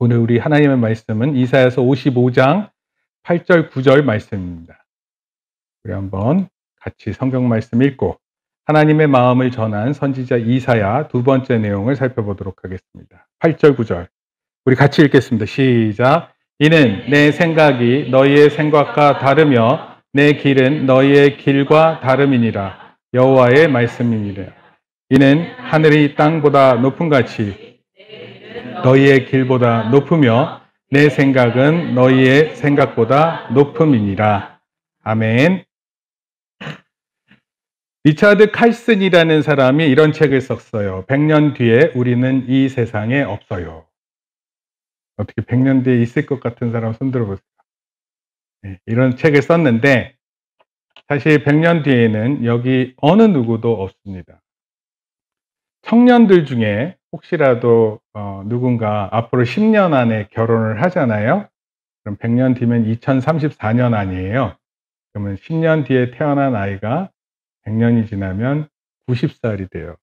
오늘 우리 하나님의 말씀은 이사야서 55장 8절 9절 말씀입니다. 우리 한번 같이 성경 말씀 읽고 하나님의 마음을 전한 선지자 이사야 두 번째 내용을 살펴보도록 하겠습니다. 8절 9절 우리 같이 읽겠습니다. 시작. 이는 내 생각이 너희의 생각과 다르며 내 길은 너희의 길과 다름이니라. 여호와의 말씀이니라. 이는 하늘이 땅보다 높음같이 너희의 길보다 높으며 내 생각은 너희의 생각보다 높음이니라. 아멘. 리차드 칼슨이라는 사람이 이런 책을 썼어요. 100년 뒤에 우리는 이 세상에 없어요. 어떻게 100년 뒤에 있을 것 같은 사람 손 들어보세요. 네, 이런 책을 썼는데 사실 100년 뒤에는 여기 어느 누구도 없습니다. 청년들 중에 혹시라도 누군가 앞으로 10년 안에 결혼을 하잖아요. 그럼 100년 뒤면 2034년 아니에요. 그러면 10년 뒤에 태어난 아이가 100년이 지나면 90살이 돼요.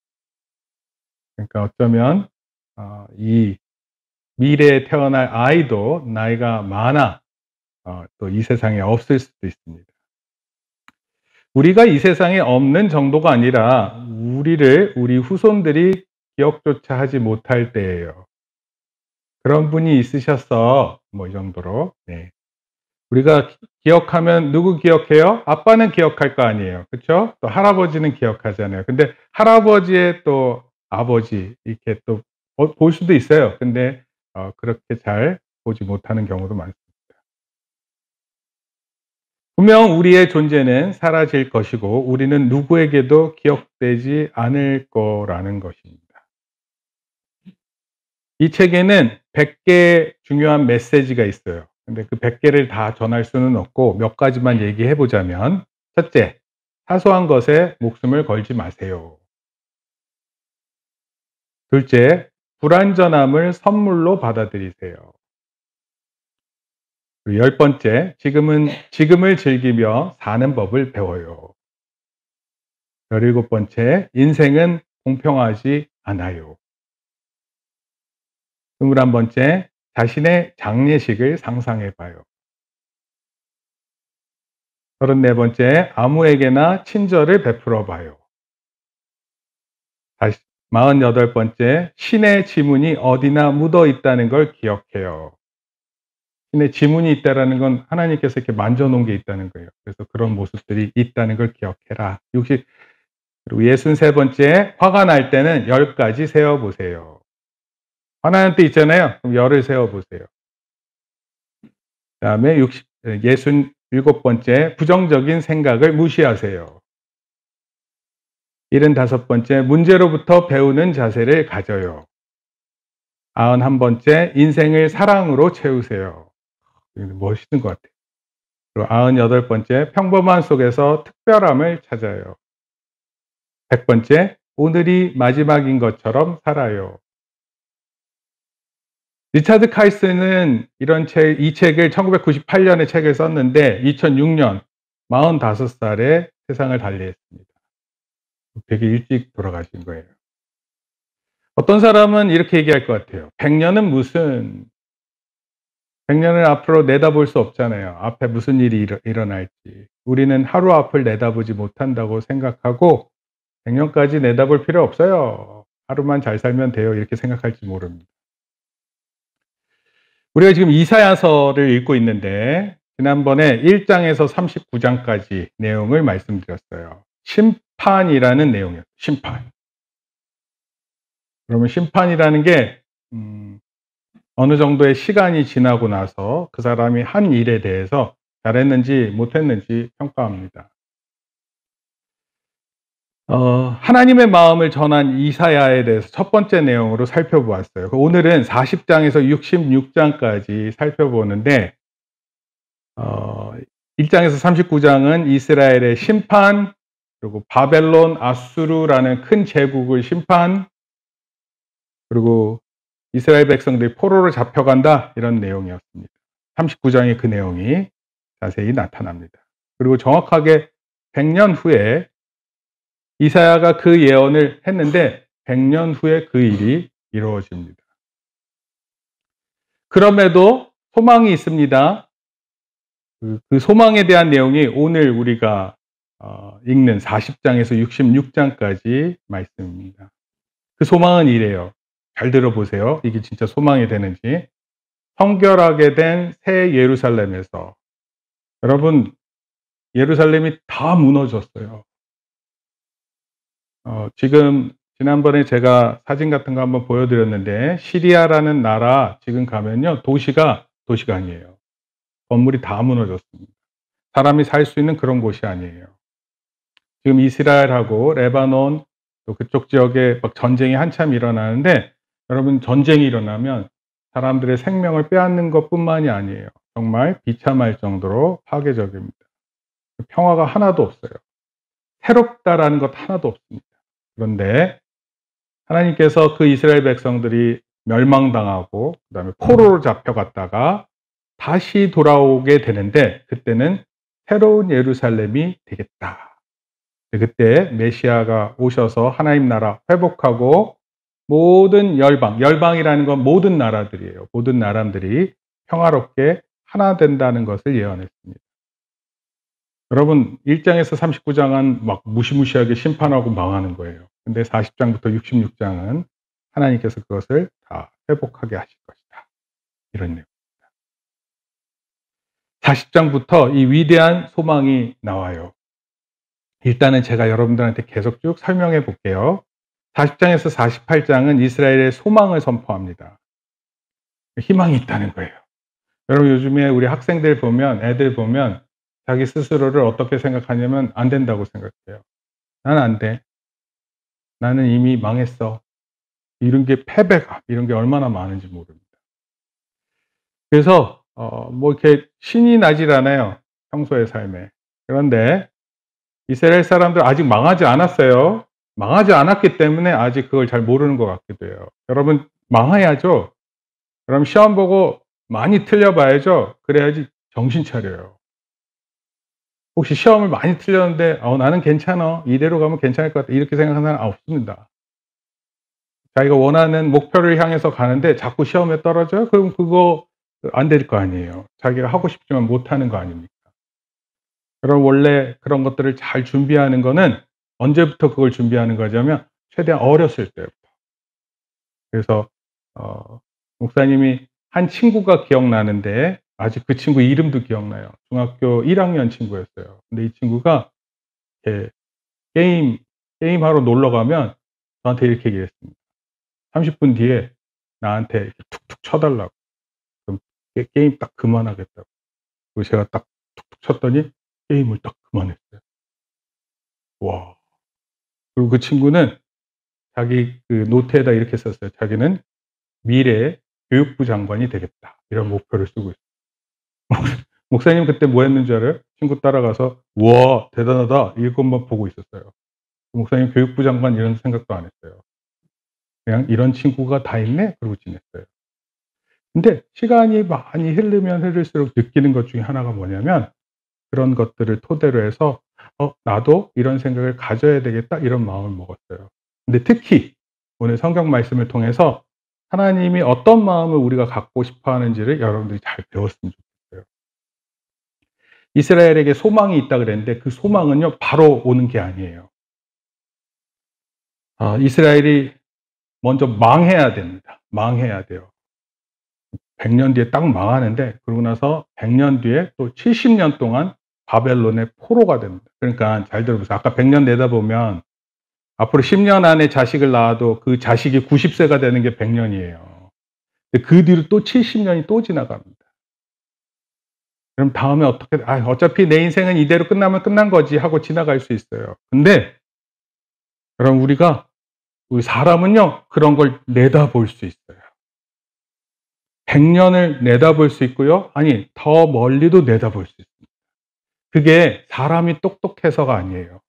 그러니까 어쩌면 이 미래에 태어날 아이도 나이가 많아 또 이 세상에 없을 수도 있습니다. 우리가 이 세상에 없는 정도가 아니라 우리 후손들이 기억조차 하지 못할 때예요. 그런 분이 있으셨어. 뭐 이 정도로. 네. 우리가 기억하면 누구 기억해요? 아빠는 기억할 거 아니에요. 그렇죠? 또 할아버지는 기억하잖아요. 근데 할아버지의 또 아버지 이렇게 또 볼 수도 있어요. 근데 그렇게 잘 보지 못하는 경우도 많습니다. 분명 우리의 존재는 사라질 것이고 우리는 누구에게도 기억되지 않을 거라는 것입니다. 이 책에는 100개의 중요한 메시지가 있어요. 근데 그 100개를 다 전할 수는 없고 몇 가지만 얘기해 보자면, 첫째, 사소한 것에 목숨을 걸지 마세요. 둘째, 불완전함을 선물로 받아들이세요. 그리고 10번째, 지금을 즐기며 사는 법을 배워요. 17번째, 인생은 공평하지 않아요. 21번째, 자신의 장례식을 상상해 봐요. 34번째, 아무에게나 친절을 베풀어 봐요. 48번째, 신의 지문이 어디나 묻어 있다는 걸 기억해요. 신의 지문이 있다는 건 하나님께서 이렇게 만져놓은 게 있다는 거예요. 그래서 그런 모습들이 있다는 걸 기억해라. 그리고 63번째, 화가 날 때는 10가지 세어보세요. 화나는 때 있잖아요. 그럼 10을 세어보세요. 그 다음에 67번째, 부정적인 생각을 무시하세요. 75번째, 문제로부터 배우는 자세를 가져요. 91번째, 인생을 사랑으로 채우세요. 멋있는 것 같아요. 그리고 98번째, 평범한 속에서 특별함을 찾아요. 100번째, 오늘이 마지막인 것처럼 살아요. 리차드 칼슨은 이 책을 1998년에 책을 썼는데 2006년 45살에 세상을 달리했습니다. 되게 일찍 돌아가신 거예요. 어떤 사람은 이렇게 얘기할 것 같아요. 100년은 100년을 앞으로 내다볼 수 없잖아요. 앞에 무슨 일이 일어날지. 우리는 하루 앞을 내다보지 못한다고 생각하고 100년까지 내다볼 필요 없어요. 하루만 잘 살면 돼요. 이렇게 생각할지 모릅니다. 우리가 지금 이사야서를 읽고 있는데 지난번에 1장에서 39장까지 내용을 말씀드렸어요. 심판이라는 내용이에요. 심판. 그러면 심판이라는 게 어느 정도의 시간이 지나고 나서 그 사람이 한 일에 대해서 잘했는지 못했는지 평가합니다. 하나님의 마음을 전한 이사야에 대해서 첫 번째 내용으로 살펴보았어요. 오늘은 40장에서 66장까지 살펴보는데 1장에서 39장은 이스라엘의 심판, 그리고 바벨론, 아수르라는 큰 제국을 심판, 그리고 이스라엘 백성들이 포로로 잡혀간다, 이런 내용이었습니다. 39장에 그 내용이 자세히 나타납니다. 그리고 정확하게 100년 후에 이사야가 그 예언을 했는데 100년 후에 그 일이 이루어집니다. 그럼에도 소망이 있습니다. 그 소망에 대한 내용이 오늘 우리가 읽는 40장에서 66장까지 말씀입니다. 그 소망은 이래요. 잘 들어보세요. 이게 진짜 소망이 되는지. 성결하게 된 새 예루살렘에서, 여러분, 예루살렘이 다 무너졌어요. 지금 지난번에 제가 사진 같은 거 한번 보여드렸는데, 시리아라는 나라 지금 가면요, 도시가 아니에요. 건물이 다 무너졌습니다. 사람이 살 수 있는 그런 곳이 아니에요. 지금 이스라엘하고 레바논 또 그쪽 지역에 막 전쟁이 한참 일어나는데, 여러분, 전쟁이 일어나면 사람들의 생명을 빼앗는 것뿐만이 아니에요. 정말 비참할 정도로 파괴적입니다. 평화가 하나도 없어요. 새롭다라는 것 하나도 없습니다. 그런데 하나님께서 그 이스라엘 백성들이 멸망당하고 그다음에 포로로 잡혀갔다가 다시 돌아오게 되는데, 그때는 새로운 예루살렘이 되겠다. 그때 메시아가 오셔서 하나님 나라 회복하고 모든 열방이라는 건 모든 나라들이에요. 모든 나라들이 평화롭게 하나 된다는 것을 예언했습니다. 여러분, 1장에서 39장은 막 무시무시하게 심판하고 망하는 거예요. 근데 40장부터 66장은 하나님께서 그것을 다 회복하게 하실 것이다. 이런 내용입니다. 40장부터 이 위대한 소망이 나와요. 일단은 제가 여러분들한테 계속 쭉 설명해 볼게요. 40장에서 48장은 이스라엘의 소망을 선포합니다. 희망이 있다는 거예요. 여러분, 요즘에 우리 학생들 보면, 애들 보면 자기 스스로를 어떻게 생각하냐면 안 된다고 생각해요. 난 안 돼. 나는 이미 망했어. 이런 게 패배감, 이런 게 얼마나 많은지 모릅니다. 그래서 뭐 이렇게 신이 나질 않아요. 평소의 삶에. 그런데 이스라엘 사람들 아직 망하지 않았어요. 망하지 않았기 때문에 아직 그걸 잘 모르는 것 같기도 해요. 여러분, 망해야죠. 그럼 시험 보고 많이 틀려봐야죠. 그래야지 정신 차려요. 혹시 시험을 많이 틀렸는데 나는 괜찮아, 이대로 가면 괜찮을 것 같아, 이렇게 생각하는 사람 없습니다. 자기가 원하는 목표를 향해서 가는데 자꾸 시험에 떨어져요? 그럼 그거 안 될 거 아니에요. 자기가 하고 싶지만 못하는 거 아닙니까? 그럼 원래 그런 것들을 잘 준비하는 거는 언제부터 그걸 준비하는 거냐면 최대한 어렸을 때부터. 그래서 목사님이 한 친구가 기억나는데, 아직 그 친구 이름도 기억나요. 중학교 1학년 친구였어요. 근데 이 친구가 이렇게 게임하러 놀러 가면 저한테 이렇게 얘기했습니다. 30분 뒤에 나한테 이렇게 툭툭 쳐달라고. 그럼 게임 딱 그만하겠다고. 그리고 제가 딱 툭툭 쳤더니 게임을 딱 그만했어요. 와. 그리고 그 친구는 자기 그 노트에다 이렇게 썼어요. 자기는 미래의 교육부 장관이 되겠다, 이런 목표를 쓰고 있어요. 목사님 그때 뭐 했는 줄 알아요? 친구 따라가서 우와 대단하다 이것만 보고 있었어요. 목사님 교육부 장관 이런 생각도 안 했어요. 그냥 이런 친구가 다 있네 그러고 지냈어요. 근데 시간이 많이 흐르면 흐를수록 느끼는 것 중에 하나가 뭐냐면, 그런 것들을 토대로 해서 나도 이런 생각을 가져야 되겠다, 이런 마음을 먹었어요. 근데 특히 오늘 성경 말씀을 통해서 하나님이 어떤 마음을 우리가 갖고 싶어 하는지를 여러분들이 잘 배웠으면 좋겠어요. 이스라엘에게 소망이 있다 그랬는데 그 소망은요, 바로 오는 게 아니에요. 이스라엘이 먼저 망해야 됩니다. 망해야 돼요. 100년 뒤에 딱 망하는데, 그러고 나서 100년 뒤에 또 70년 동안 바벨론의 포로가 됩니다. 그러니까 잘 들어보세요. 아까 100년 내다보면 앞으로 10년 안에 자식을 낳아도 그 자식이 90세가 되는 게 100년이에요. 그 뒤로 또 70년이 또 지나갑니다. 그럼 다음에 어떻게, 어차피 내 인생은 이대로 끝나면 끝난 거지 하고 지나갈 수 있어요. 근데 그럼 우리 사람은요, 그런 걸 내다볼 수 있어요. 100년을 내다볼 수 있고요. 아니, 더 멀리도 내다볼 수 있습니다. 그게 사람이 똑똑해서가 아니에요.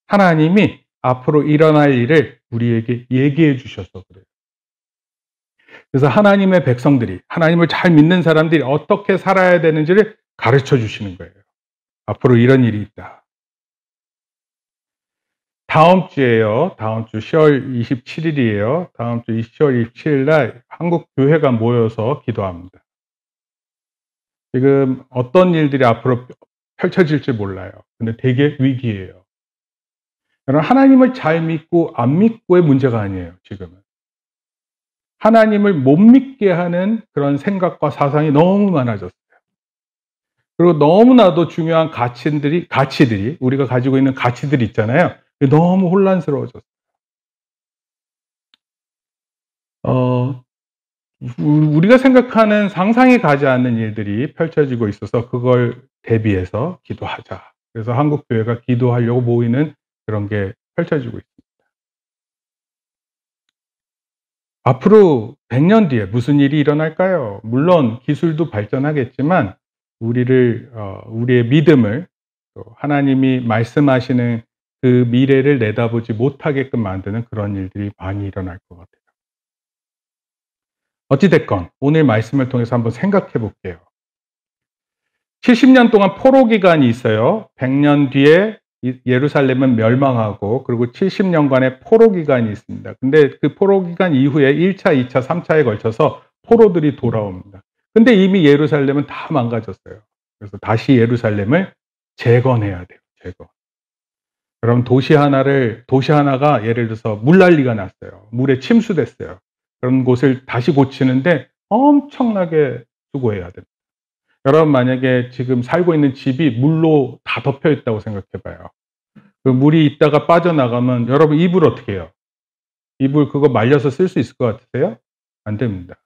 하나님이 앞으로 일어날 일을 우리에게 얘기해 주셔서 그래요. 그래서 하나님의 백성들이, 하나님을 잘 믿는 사람들이 어떻게 살아야 되는지를 가르쳐 주시는 거예요. 앞으로 이런 일이 있다. 다음 주에요. 다음 주 10월 27일이에요. 다음 주 10월 27일 날 한국 교회가 모여서 기도합니다. 지금 어떤 일들이 앞으로 펼쳐질지 몰라요. 근데 되게 위기예요. 여러분, 하나님을 잘 믿고 안 믿고의 문제가 아니에요, 지금은. 하나님을 못 믿게 하는 그런 생각과 사상이 너무 많아졌어요. 그리고 너무나도 중요한 가치들이 우리가 가지고 있는 가치들이 있잖아요. 너무 혼란스러워졌어요. 우리가 생각하는 상상이 가지 않는 일들이 펼쳐지고 있어서 그걸 대비해서 기도하자. 그래서 한국 교회가 기도하려고 모이는 그런 게 펼쳐지고 있습니다. 앞으로 100년 뒤에 무슨 일이 일어날까요? 물론 기술도 발전하겠지만 우리의 믿음을, 또 하나님이 말씀하시는 그 미래를 내다보지 못하게끔 만드는 그런 일들이 많이 일어날 것 같아요. 어찌 됐건 오늘 말씀을 통해서 한번 생각해 볼게요. 70년 동안 포로 기간이 있어요. 100년 뒤에 예루살렘은 멸망하고, 그리고 70년간의 포로 기간이 있습니다. 근데 그 포로 기간 이후에 1차, 2차, 3차에 걸쳐서 포로들이 돌아옵니다. 근데 이미 예루살렘은 다 망가졌어요. 그래서 다시 예루살렘을 재건해야 돼요. 재건. 그럼 도시 하나가 예를 들어서 물난리가 났어요. 물에 침수됐어요. 그런 곳을 다시 고치는데 엄청나게 수고해야 됩니다. 여러분, 만약에 지금 살고 있는 집이 물로 다 덮여 있다고 생각해 봐요. 그 물이 있다가 빠져나가면 여러분 이불 어떻게 해요? 이불 그거 말려서 쓸 수 있을 것 같으세요? 안 됩니다.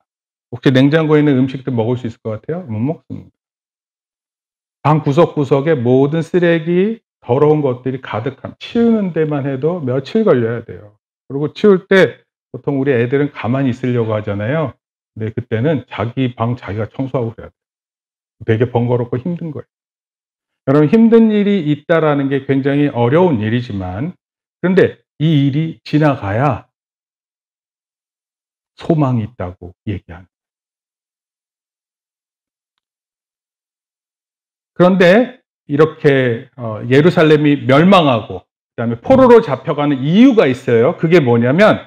혹시 냉장고에 있는 음식들 먹을 수 있을 것 같아요? 못 먹습니다. 방 구석구석에 모든 쓰레기, 더러운 것들이 가득한, 치우는 데만 해도 며칠 걸려야 돼요. 그리고 치울 때 보통 우리 애들은 가만히 있으려고 하잖아요. 근데 그때는 자기 방 자기가 청소하고 그래야 돼요. 되게 번거롭고 힘든 거예요. 여러분, 힘든 일이 있다라는 게 굉장히 어려운 일이지만, 그런데 이 일이 지나가야 소망이 있다고 얘기하는. 그런데 이렇게 예루살렘이 멸망하고 그다음에 포로로 잡혀가는 이유가 있어요. 그게 뭐냐면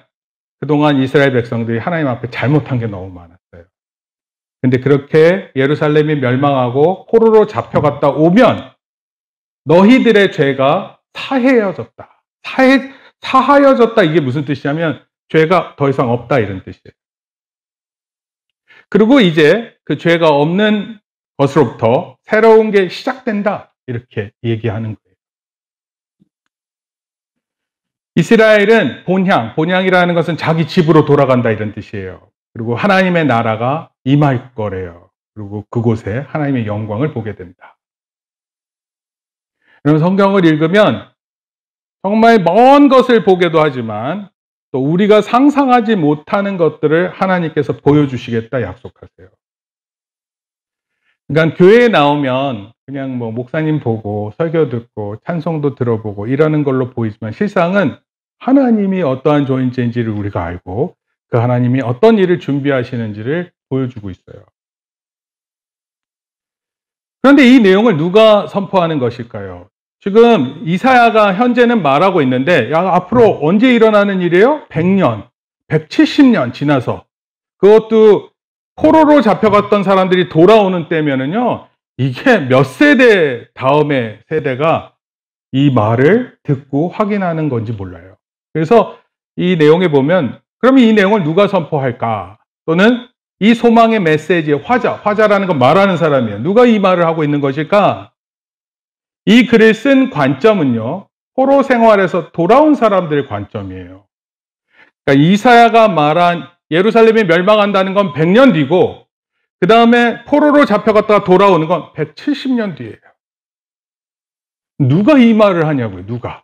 그동안 이스라엘 백성들이 하나님 앞에 잘못한 게 너무 많았어요. 근데 그렇게 예루살렘이 멸망하고 포로로 잡혀갔다 오면 너희들의 죄가 사해여졌다. 사하여졌다, 이게 무슨 뜻이냐면 죄가 더 이상 없다, 이런 뜻이에요. 그리고 이제 그 죄가 없는 것으로부터 새로운 게 시작된다, 이렇게 얘기하는 거예요. 이스라엘은 본향이라는 것은 자기 집으로 돌아간다, 이런 뜻이에요. 그리고 하나님의 나라가 임할 거래요. 그리고 그곳에 하나님의 영광을 보게 된다. 여러분, 성경을 읽으면 정말 먼 것을 보게도 하지만 또 우리가 상상하지 못하는 것들을 하나님께서 보여주시겠다 약속하세요. 그러니까 교회에 나오면 그냥 뭐 목사님 보고 설교 듣고 찬송도 들어보고 이러는 걸로 보이지만 실상은 하나님이 어떠한 존재인지를 우리가 알고 그 하나님이 어떤 일을 준비하시는지를 보여주고 있어요. 그런데 이 내용을 누가 선포하는 것일까요? 지금 이사야가 현재는 말하고 있는데, 앞으로 언제 일어나는 일이에요? 100년, 170년 지나서, 그것도 포로로 잡혀갔던 사람들이 돌아오는 때면은요, 이게 몇 세대 다음에 세대가 이 말을 듣고 확인하는 건지 몰라요. 그래서 이 내용에 보면, 그럼 이 내용을 누가 선포할까? 또는 이 소망의 메시지의 화자라는 건 말하는 사람이에요. 누가 이 말을 하고 있는 것일까? 이 글을 쓴 관점은요, 포로 생활에서 돌아온 사람들의 관점이에요. 그러니까 이사야가 말한 예루살렘이 멸망한다는 건 100년 뒤고, 그 다음에 포로로 잡혀갔다가 돌아오는 건 170년 뒤예요. 누가 이 말을 하냐고요, 누가.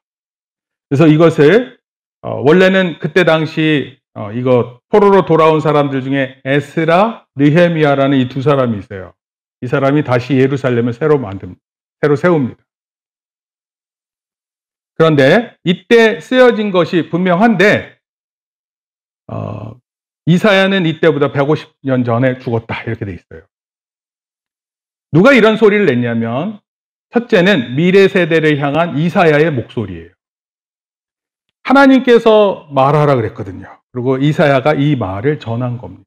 그래서 이것을 원래는 그때 당시 이거 포로로 돌아온 사람들 중에 에스라, 느헤미야라는 이 두 사람이 있어요. 이 사람이 다시 예루살렘을 새로 세웁니다. 그런데 이때 쓰여진 것이 분명한데 이사야는 이때보다 150년 전에 죽었다, 이렇게 돼 있어요. 누가 이런 소리를 냈냐면 첫째는 미래 세대를 향한 이사야의 목소리예요. 하나님께서 말하라 그랬거든요. 그리고 이사야가 이 말을 전한 겁니다.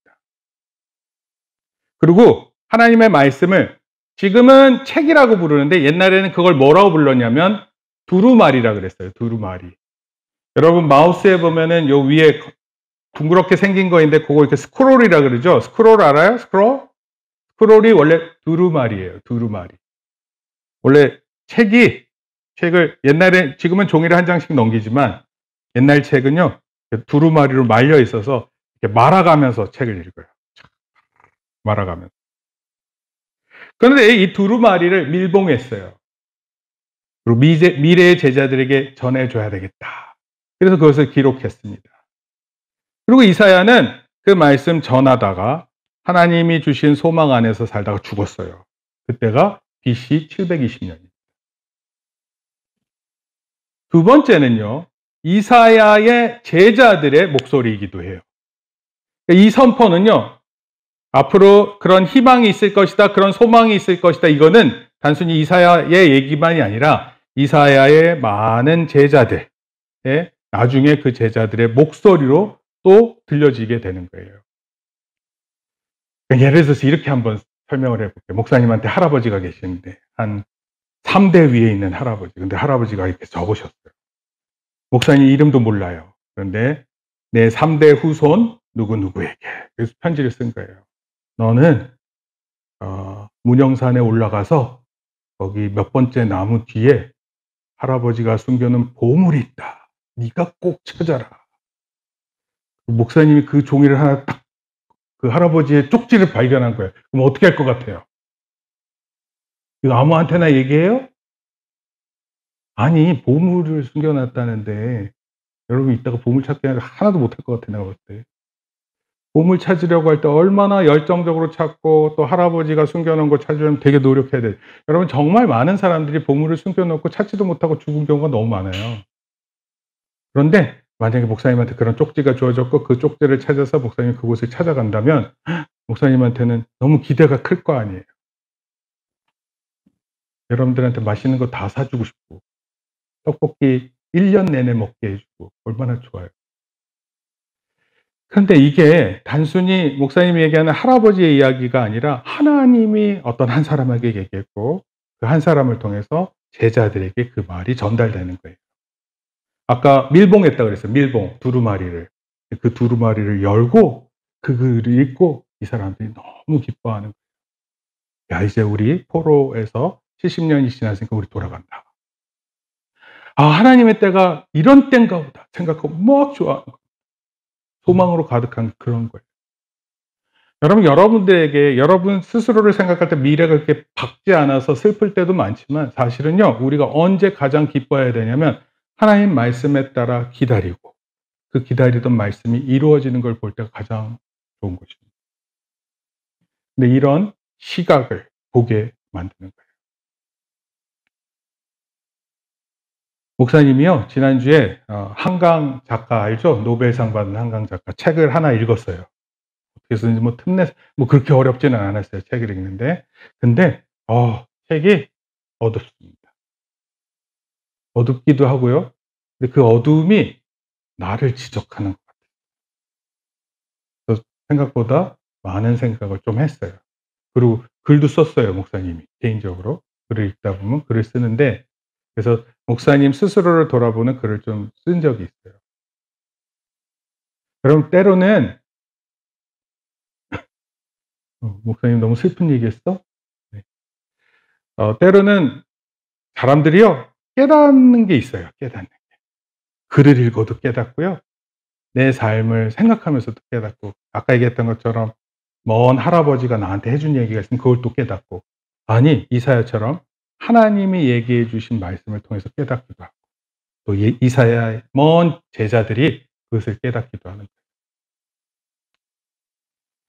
그리고 하나님의 말씀을 지금은 책이라고 부르는데 옛날에는 그걸 뭐라고 불렀냐면 두루마리라 그랬어요. 두루마리. 여러분 마우스에 보면은 요 위에 둥그렇게 생긴 거 있는데 그거 이렇게 스크롤이라 그러죠. 스크롤 알아요? 스크롤? 스크롤이 원래 두루마리예요. 두루마리. 원래 책을 옛날에 지금은 종이를 한 장씩 넘기지만 옛날 책은요 두루마리로 말려 있어서 이렇게 말아가면서 책을 읽어요. 말아가면서. 그런데 이 두루마리를 밀봉했어요. 그리고 미래의 제자들에게 전해줘야 되겠다. 그래서 그것을 기록했습니다. 그리고 이사야는 그 말씀 전하다가 하나님이 주신 소망 안에서 살다가 죽었어요. 그때가 BC 720년입니다. 두 번째는요, 이사야의 제자들의 목소리이기도 해요. 이 선포는요, 앞으로 그런 희망이 있을 것이다, 그런 소망이 있을 것이다, 이거는 단순히 이사야의 얘기만이 아니라 이사야의 많은 제자들, 나중에 그 제자들의 목소리로 또 들려지게 되는 거예요. 예를 들어서 이렇게 한번 설명을 해볼게요. 목사님한테 할아버지가 계시는데 한 3대 위에 있는 할아버지. 근데 할아버지가 이렇게 적으셨어요. 목사님 이름도 몰라요. 그런데 내 3대 후손 누구누구에게. 그래서 편지를 쓴 거예요. 너는 문영산에 올라가서 거기 몇 번째 나무 뒤에 할아버지가 숨겨놓은 보물이 있다. 네가 꼭 찾아라. 목사님이 그 종이를 하나 딱 그 할아버지의 쪽지를 발견한 거예요. 그럼 어떻게 할 것 같아요? 이거 아무한테나 얘기해요? 아니, 보물을 숨겨놨다는데 여러분 이따가 보물 찾기 하나도 못할 것 같아, 내가 볼 때. 보물 찾으려고 할 때 얼마나 열정적으로 찾고 또 할아버지가 숨겨놓은 거 찾으려면 되게 노력해야 돼요. 여러분 정말 많은 사람들이 보물을 숨겨놓고 찾지도 못하고 죽은 경우가 너무 많아요. 그런데 만약에 목사님한테 그런 쪽지가 주어졌고 그 쪽지를 찾아서 목사님이 그곳을 찾아간다면 목사님한테는 너무 기대가 클 거 아니에요. 여러분들한테 맛있는 거 다 사주고 싶고 떡볶이 1년 내내 먹게 해주고 얼마나 좋아요. 그런데 이게 단순히 목사님이 얘기하는 할아버지의 이야기가 아니라 하나님이 어떤 한 사람에게 얘기했고 그 한 사람을 통해서 제자들에게 그 말이 전달되는 거예요. 아까 밀봉했다 그랬어요. 밀봉, 두루마리를. 그 두루마리를 열고 그 글을 읽고 이 사람들이 너무 기뻐하는 거예요. 야, 이제 우리 포로에서 70년이 지났으니까 우리 돌아간다. 아, 하나님의 때가 이런 때인가 보다 생각하고 막 좋아하는 거예요. 소망으로 가득한 그런 거예요. 여러분, 여러분들에게 여러분 스스로를 생각할 때 미래가 그렇게 밝지 않아서 슬플 때도 많지만 사실은요, 우리가 언제 가장 기뻐해야 되냐면 하나님 말씀에 따라 기다리고 그 기다리던 말씀이 이루어지는 걸 볼 때가 가장 좋은 것입니다. 근데 이런 시각을 보게 만드는 거예요. 목사님이요, 지난주에 한강 작가 알죠? 노벨상 받은 한강 작가 책을 하나 읽었어요. 그래서 뭐 틈내 뭐 그렇게 어렵지는 않았어요. 책을 읽는데. 근데 책이 어둡습니다. 어둡기도 하고요. 근데 그 어두움이 나를 지적하는 것 같아요. 그래서 생각보다 많은 생각을 좀 했어요. 그리고 글도 썼어요, 목사님이 개인적으로. 글을 읽다 보면 글을 쓰는데 그래서 목사님 스스로를 돌아보는 글을 좀 쓴 적이 있어요. 여러분 때로는 목사님 너무 슬픈 얘기했어? 네. 때로는 사람들이요 깨닫는 게 있어요. 깨닫는 게. 글을 읽어도 깨닫고요. 내 삶을 생각하면서도 깨닫고 아까 얘기했던 것처럼 먼 할아버지가 나한테 해준 얘기가 있으면 그걸 또 깨닫고 아니 이사야처럼 하나님이 얘기해 주신 말씀을 통해서 깨닫기도 하고 또 이사야의 먼 제자들이 그것을 깨닫기도 하는 거예요.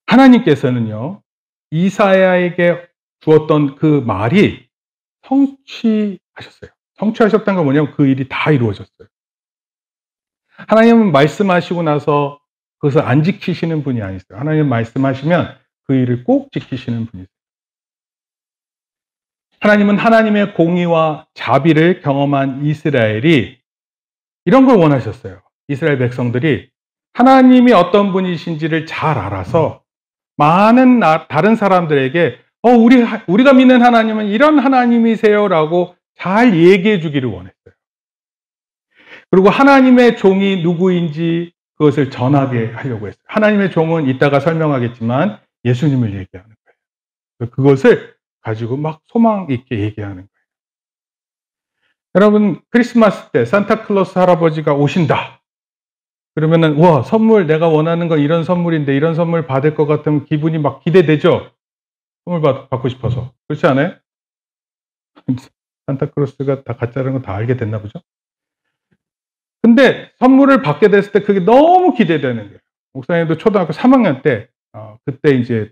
하나님께서는요 이사야에게 주었던 그 말이 성취하셨어요. 성취하셨다는 건 뭐냐면 그 일이 다 이루어졌어요. 하나님은 말씀하시고 나서 그것을 안 지키시는 분이 아니세요. 하나님 말씀하시면 그 일을 꼭 지키시는 분이세요. 하나님은 하나님의 공의와 자비를 경험한 이스라엘이 이런 걸 원하셨어요. 이스라엘 백성들이 하나님이 어떤 분이신지를 잘 알아서 많은 다른 사람들에게 우리가 믿는 하나님은 이런 하나님이세요라고 잘 얘기해 주기를 원했어요. 그리고 하나님의 종이 누구인지 그것을 전하게 하려고 했어요. 하나님의 종은 이따가 설명하겠지만 예수님을 얘기하는 거예요. 그것을 가지고 막 소망 있게 얘기하는 거예요. 여러분, 크리스마스 때 산타클로스 할아버지가 오신다. 그러면은 와, 선물 내가 원하는 건 이런 선물인데 이런 선물 받을 것 같으면 기분이 막 기대되죠? 선물 받고 싶어서. 그렇지 않아요? 산타클로스가 다 가짜라는 건 다 알게 됐나 보죠? 근데 선물을 받게 됐을 때 그게 너무 기대되는 거예요. 목사님도 초등학교 3학년 때 그때 이제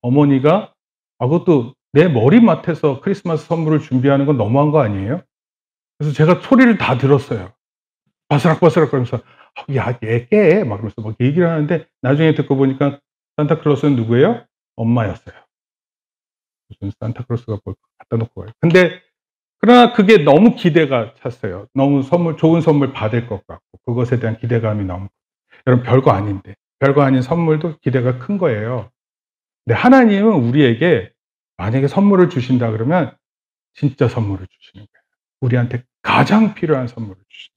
어머니가 그것도 내 머리맡에서 크리스마스 선물을 준비하는 건 너무한 거 아니에요? 그래서 제가 소리를 다 들었어요. 바스락바스락 그러면서 야, 얘 막 그러면서 막 얘기를 하는데 나중에 듣고 보니까 산타클로스는 누구예요? 엄마였어요. 무슨 산타클로스가 뭘 갖다 놓고 가요. 근데 그러나 그게 너무 기대가 찼어요. 너무 좋은 선물 받을 것 같고 그것에 대한 기대감이 너무. 여러분, 별거 아닌데 별거 아닌 선물도 기대가 큰 거예요. 근데 하나님은 우리에게 만약에 선물을 주신다 그러면 진짜 선물을 주시는 거예요. 우리한테 가장 필요한 선물을 주시는 거예요.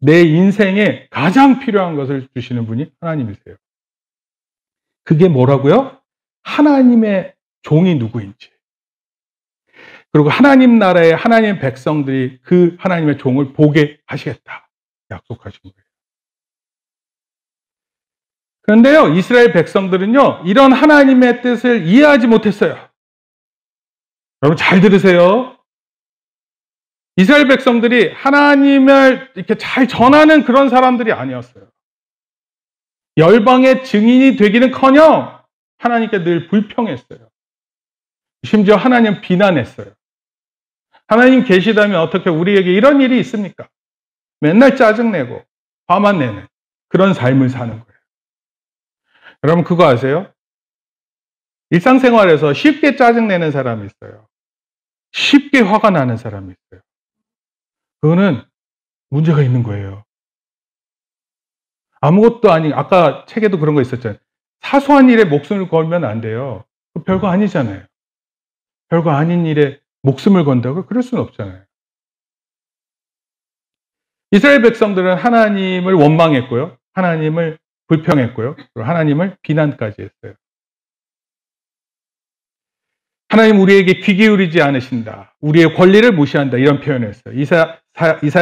내 인생에 가장 필요한 것을 주시는 분이 하나님이세요. 그게 뭐라고요? 하나님의 종이 누구인지, 그리고 하나님 나라의 하나님의 백성들이 그 하나님의 종을 보게 하시겠다 약속하신 거예요. 그런데요, 이스라엘 백성들은요, 이런 하나님의 뜻을 이해하지 못했어요. 여러분 잘 들으세요. 이스라엘 백성들이 하나님을 이렇게 잘 전하는 그런 사람들이 아니었어요. 열방의 증인이 되기는커녕 하나님께 늘 불평했어요. 심지어 하나님 비난했어요. 하나님 계시다면 어떻게 우리에게 이런 일이 있습니까? 맨날 짜증내고 화만 내는 그런 삶을 사는 거예요. 여러분 그거 아세요? 일상생활에서 쉽게 짜증내는 사람이 있어요. 쉽게 화가 나는 사람이 있어요. 그거는 문제가 있는 거예요. 아무것도 아닌, 아까 책에도 그런 거 있었잖아요. 사소한 일에 목숨을 걸면 안 돼요. 별거 아니잖아요. 별거 아닌 일에 목숨을 건다고? 그럴 수는 없잖아요. 이스라엘 백성들은 하나님을 원망했고요. 하나님을 불평했고요. 그리고 하나님을 비난까지 했어요. 하나님 우리에게 귀 기울이지 않으신다. 우리의 권리를 무시한다. 이런 표현을 했어요. 이사야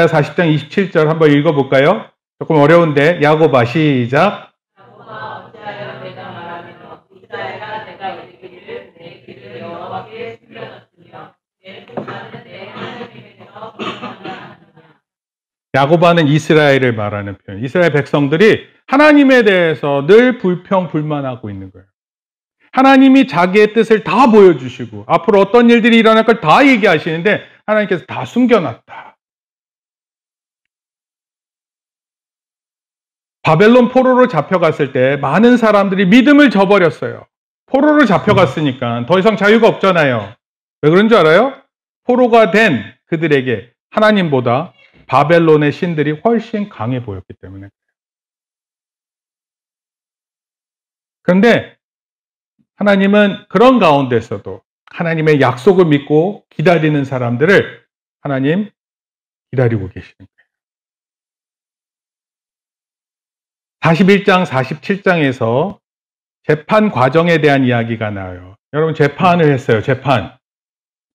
40장 27절 한번 읽어볼까요? 조금 어려운데 야고바 시작. 야고바 어찌하여 내가 말하며 이스라엘아 내가 이르기를 내 길을 여호와께 숨겨놨으며 내 불만은 내 하나님에게서 불만하느냐. 야고바는 이스라엘을 말하는 표현. 이스라엘 백성들이 하나님에 대해서 늘 불평불만하고 있는 거예요. 하나님이 자기의 뜻을 다 보여주시고 앞으로 어떤 일들이 일어날 걸 다 얘기하시는데 하나님께서 다 숨겨놨다. 바벨론 포로로 잡혀갔을 때 많은 사람들이 믿음을 저버렸어요. 포로로 잡혀갔으니까 더 이상 자유가 없잖아요. 왜 그런 줄 알아요? 포로가 된 그들에게 하나님보다 바벨론의 신들이 훨씬 강해 보였기 때문에. 그런데 하나님은 그런 가운데서도 하나님의 약속을 믿고 기다리는 사람들을 하나님 기다리고 계시는 거예요. 41장, 47장에서 재판 과정에 대한 이야기가 나와요. 여러분 재판을 했어요. 재판.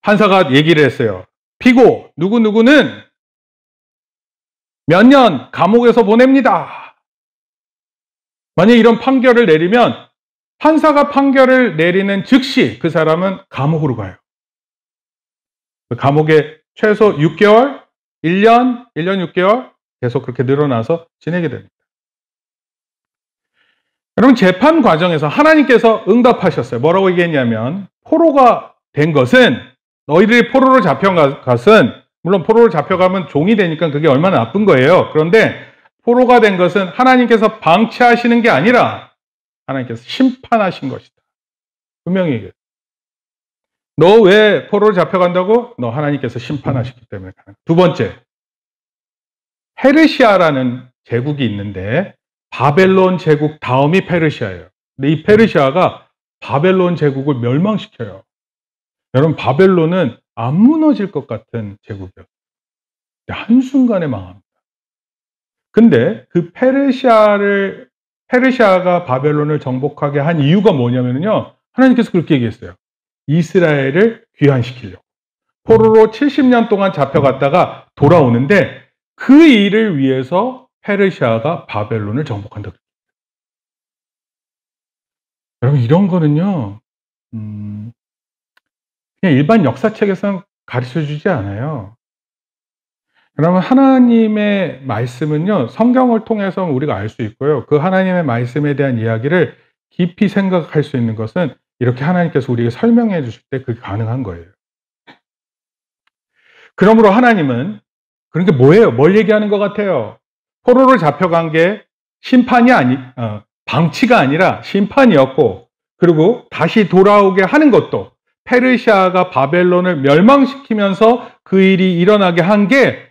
판사가 얘기를 했어요. 피고 누구누구는 몇 년 감옥에서 보냅니다. 만약 이런 판결을 내리면 판사가 판결을 내리는 즉시 그 사람은 감옥으로 가요. 감옥에 최소 6개월, 1년, 1년 6개월 계속 그렇게 늘어나서 지내게 됩니다. 여러분 재판 과정에서 하나님께서 응답하셨어요. 뭐라고 얘기했냐면 포로가 된 것은 너희들이 포로로 잡혀간 것은 물론 포로로 잡혀가면 종이 되니까 그게 얼마나 나쁜 거예요. 그런데 포로가 된 것은 하나님께서 방치하시는 게 아니라 하나님께서 심판하신 것이다. 분명히 얘기해요. 너 왜 포로로 잡혀간다고? 너 하나님께서 심판하셨기 때문에 가는 거야. 두 번째, 페르시아라는 제국이 있는데 바벨론 제국 다음이 페르시아예요. 근데 이 페르시아가 바벨론 제국을 멸망시켜요. 여러분, 바벨론은 안 무너질 것 같은 제국이었어요. 한순간에 망합니다. 근데 그 페르시아가 바벨론을 정복하게 한 이유가 뭐냐면요, 하나님께서 그렇게 얘기했어요. 이스라엘을 귀환시키려고. 포로로 70년 동안 잡혀갔다가 돌아오는데 그 일을 위해서 페르시아가 바벨론을 정복한다. 여러분, 이런 거는요, 그냥 일반 역사책에서는 가르쳐 주지 않아요. 그러면 하나님의 말씀은요, 성경을 통해서 우리가 알 수 있고요. 그 하나님의 말씀에 대한 이야기를 깊이 생각할 수 있는 것은 이렇게 하나님께서 우리에게 설명해 주실 때 그게 가능한 거예요. 그러므로 하나님은, 그런 게 뭐예요? 뭘 얘기하는 것 같아요? 포로로 잡혀간 게 방치가 아니라 심판이었고, 그리고 다시 돌아오게 하는 것도 페르시아가 바벨론을 멸망시키면서 그 일이 일어나게 한 게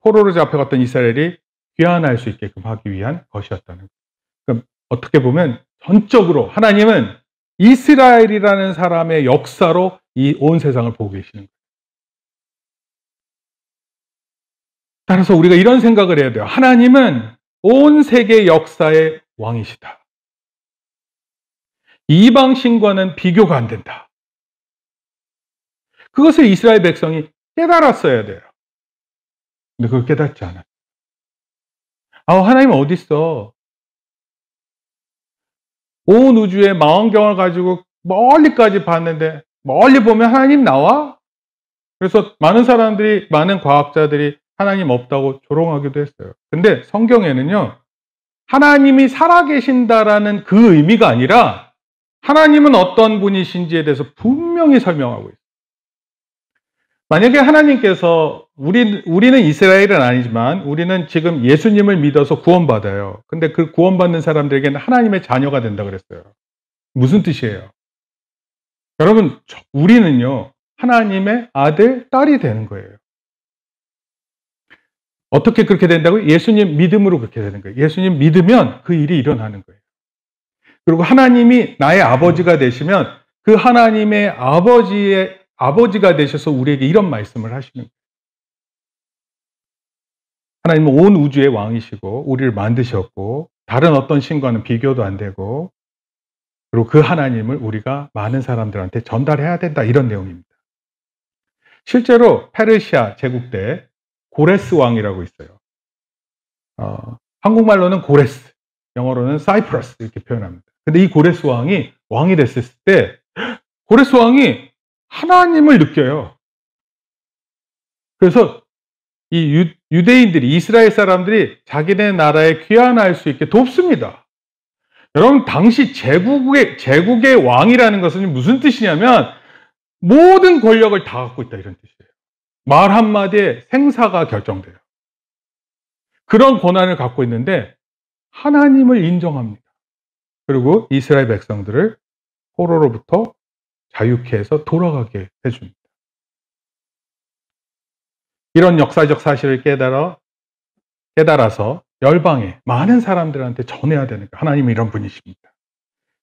포로로 잡혀갔던 이스라엘이 귀환할 수 있게끔 하기 위한 것이었다는 거예요. 그럼 어떻게 보면 전적으로 하나님은 이스라엘이라는 사람의 역사로 이 온 세상을 보고 계시는 거예요. 따라서 우리가 이런 생각을 해야 돼요. 하나님은 온 세계 역사의 왕이시다. 이방신과는 비교가 안 된다. 그것을 이스라엘 백성이 깨달았어야 돼요. 근데 그걸 깨닫지 않았어요. 하나님 어디 있어? 온 우주의 망원경을 가지고 멀리까지 봤는데 멀리 보면 하나님 나와? 그래서 많은 과학자들이 하나님 없다고 조롱하기도 했어요. 근데 성경에는요, 하나님이 살아계신다라는 그 의미가 아니라 하나님은 어떤 분이신지에 대해서 분명히 설명하고 있어요. 만약에 하나님께서 우리는 이스라엘은 아니지만 우리는 지금 예수님을 믿어서 구원받아요. 근데 그 구원받는 사람들에게는 하나님의 자녀가 된다 그랬어요. 무슨 뜻이에요? 여러분, 우리는요, 하나님의 아들, 딸이 되는 거예요. 어떻게 그렇게 된다고요? 예수님 믿음으로 그렇게 되는 거예요. 예수님 믿으면 그 일이 일어나는 거예요. 그리고 하나님이 나의 아버지가 되시면 그 하나님의 아버지가 되셔서 우리에게 이런 말씀을 하시는 거예요. 하나님은 온 우주의 왕이시고 우리를 만드셨고 다른 어떤 신과는 비교도 안 되고, 그리고 그 하나님을 우리가 많은 사람들한테 전달해야 된다, 이런 내용입니다. 실제로 페르시아 제국 때 고레스 왕이라고 있어요. 한국말로는 고레스, 영어로는 사이프러스 이렇게 표현합니다. 근데 이 고레스 왕이 됐을 때 고레스 왕이 하나님을 느껴요. 그래서 이 유대인들이, 이스라엘 사람들이 자기네 나라에 귀환할 수 있게 돕습니다. 여러분, 당시 제국의 왕이라는 것은 무슨 뜻이냐면 모든 권력을 다 갖고 있다, 이런 뜻이에요. 말 한마디에 생사가 결정돼요. 그런 권한을 갖고 있는데 하나님을 인정합니다. 그리고 이스라엘 백성들을 포로로부터 자유케 해서 돌아가게 해줍니다. 이런 역사적 사실을 깨달아서 열방에 많은 사람들한테 전해야 되는 거예요. 하나님은 이런 분이십니다.